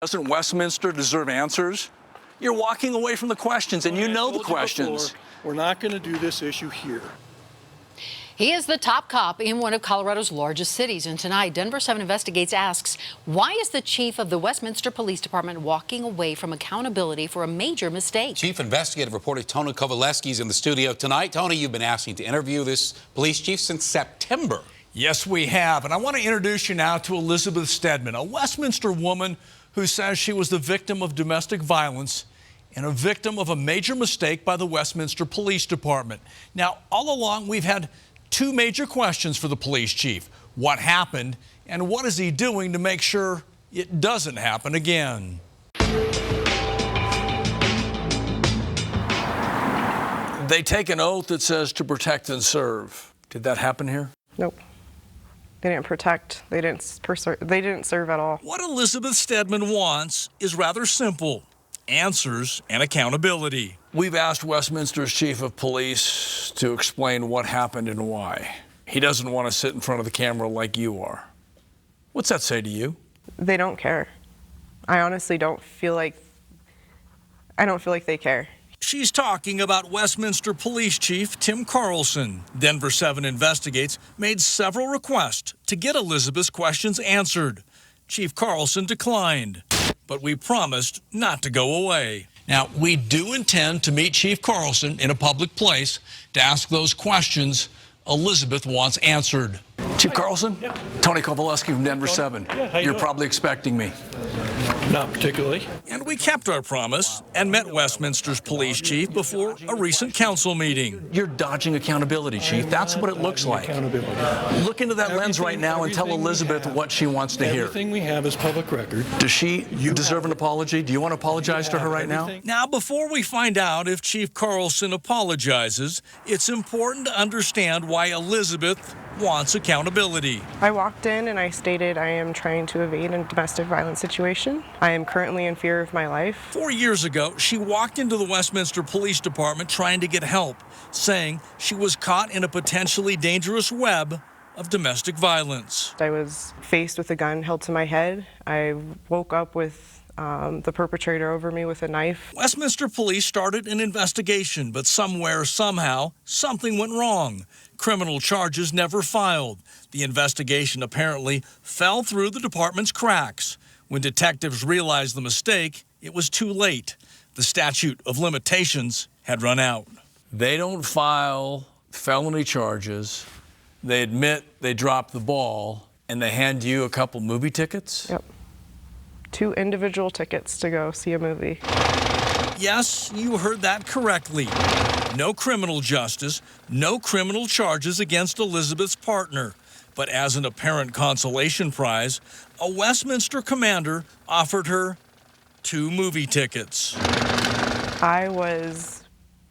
Doesn't Westminster deserve answers? You're walking away from the questions, and you know the questions. We're not going to do this issue here. He is the top cop in one of Colorado's largest cities. And tonight, Denver7 Investigates asks, why is the chief of the Westminster Police Department walking away from accountability for a major mistake? Chief Investigative Reporter Tony Kovaleski is in the studio tonight. Tony, you've been asking to interview this police chief since September. Yes, we have. And I want to introduce you now to Elizabeth Steadman, a Westminster woman who says she was the victim of domestic violence and a victim of a major mistake by the Westminster Police Department. Now, all along, we've had two major questions for the police chief. What happened, and what is he doing to make sure it doesn't happen again? They take an oath that says to protect and serve. Did that happen here? Nope. They didn't protect. They didn't serve at all. What Elizabeth Steadman wants is rather simple: answers and accountability. We've asked Westminster's chief of police to explain what happened and why. He doesn't want to sit in front of the camera like you are. What's that say to you? They don't care. I honestly don't feel like they care. She's talking about Westminster Police Chief Tim Carlson. Denver7 Investigates made several requests to get Elizabeth's questions answered. Chief Carlson declined, but we promised not to go away. Now, we do intend to meet Chief Carlson in a public place to ask those questions Elizabeth wants answered. Chief Carlson? Yeah. Tony Kovaleski from Denver7. Yeah, how you You're doing? probably expecting me. Not particularly. And we kept our promise and met Westminster's police chief before a recent council meeting. You're dodging accountability, chief. That's what it looks like. Accountability. Look into that lens right now and tell Elizabeth what she wants to hear. Everything we have is public record. Does she deserve an apology? Do you want to apologize to her right now? Now, before we find out if Chief Carlson apologizes, it's important to understand why Elizabeth wants accountability. I walked in and I stated I am trying to evade a domestic violence situation. I am currently in fear of my life. 4 years ago, she walked into the Westminster Police Department trying to get help, saying she was caught in a potentially dangerous web of domestic violence. I was faced with a gun held to my head. I woke up with the perpetrator over me with a knife. Westminster Police started an investigation, but somewhere, somehow, something went wrong. Criminal charges never filed. The investigation apparently fell through the department's cracks. When detectives realized the mistake, it was too late. The statute of limitations had run out. They don't file felony charges. They admit they dropped the ball, and they hand you a couple movie tickets? Yep. 2 individual tickets to go see a movie. Yes, you heard that correctly. No criminal justice, no criminal charges against Elizabeth's partner. But as an apparent consolation prize, a Westminster commander offered her 2 movie tickets. I was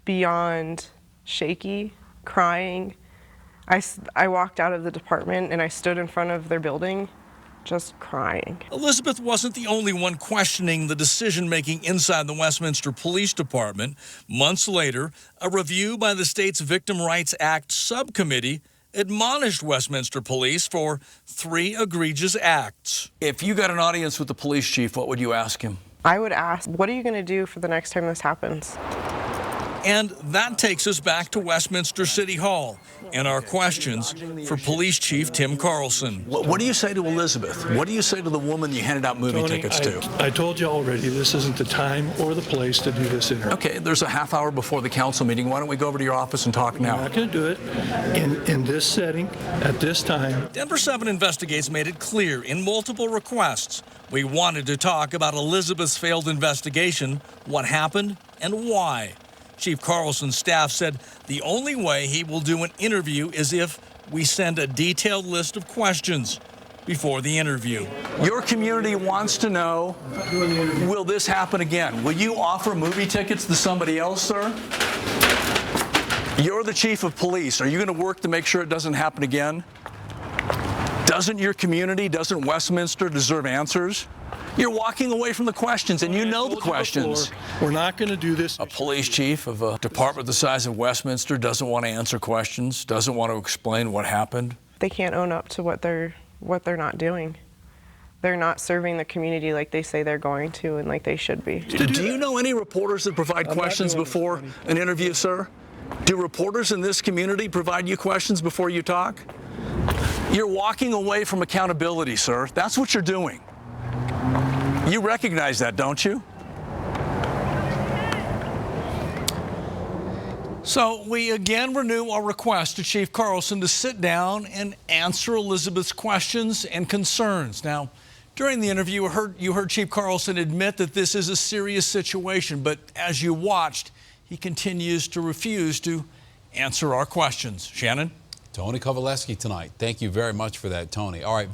beyond shaky, crying. I walked out of the department and I stood in front of their building just crying. Elizabeth wasn't the only one questioning the decision-making inside the Westminster Police Department. Months later, a review by the state's Victim Rights Act subcommittee admonished Westminster Police for 3 egregious acts. If you got an audience with the police chief, what would you ask him? I would ask, what are you going to do for the next time this happens? And that takes us back to Westminster City Hall and our questions for Police Chief Tim Carlson. What do you say to Elizabeth? What do you say to the woman you handed out movie tickets to? I told you already, this isn't the time or the place to do this interview. Okay, there's a half hour before the council meeting. Why don't we go over to your office and talk now? I'm not going to do it in this setting, at this time. Denver7 Investigates made it clear in multiple requests we wanted to talk about Elizabeth's failed investigation, what happened, and why. Chief Carlson's staff said the only way he will do an interview is if we send a detailed list of questions before the interview. Your community wants to know, will this happen again? Will you offer movie tickets to somebody else, sir? You're the chief of police. Are you going to work to make sure it doesn't happen again? Doesn't your community, doesn't Westminster deserve answers? You're walking away from the questions, and you know the questions. We're not going to do this. A police chief of a department the size of Westminster doesn't want to answer questions, doesn't want to explain what happened. They can't own up to what they're not doing. they're not serving the community like they say they're going to and like they should be. Do you know any reporters that provide questions before an interview, sir? Do reporters in this community provide you questions before you talk? You're walking away from accountability, sir. That's what you're doing. You recognize that, don't you? So we again renew our request to Chief Carlson to sit down and answer Elizabeth's questions and concerns. Now, during the interview, you heard Chief Carlson admit that this is a serious situation, but as you watched, he continues to refuse to answer our questions. Shannon? Tony Kovaleski tonight. Thank you very much for that, Tony. All right.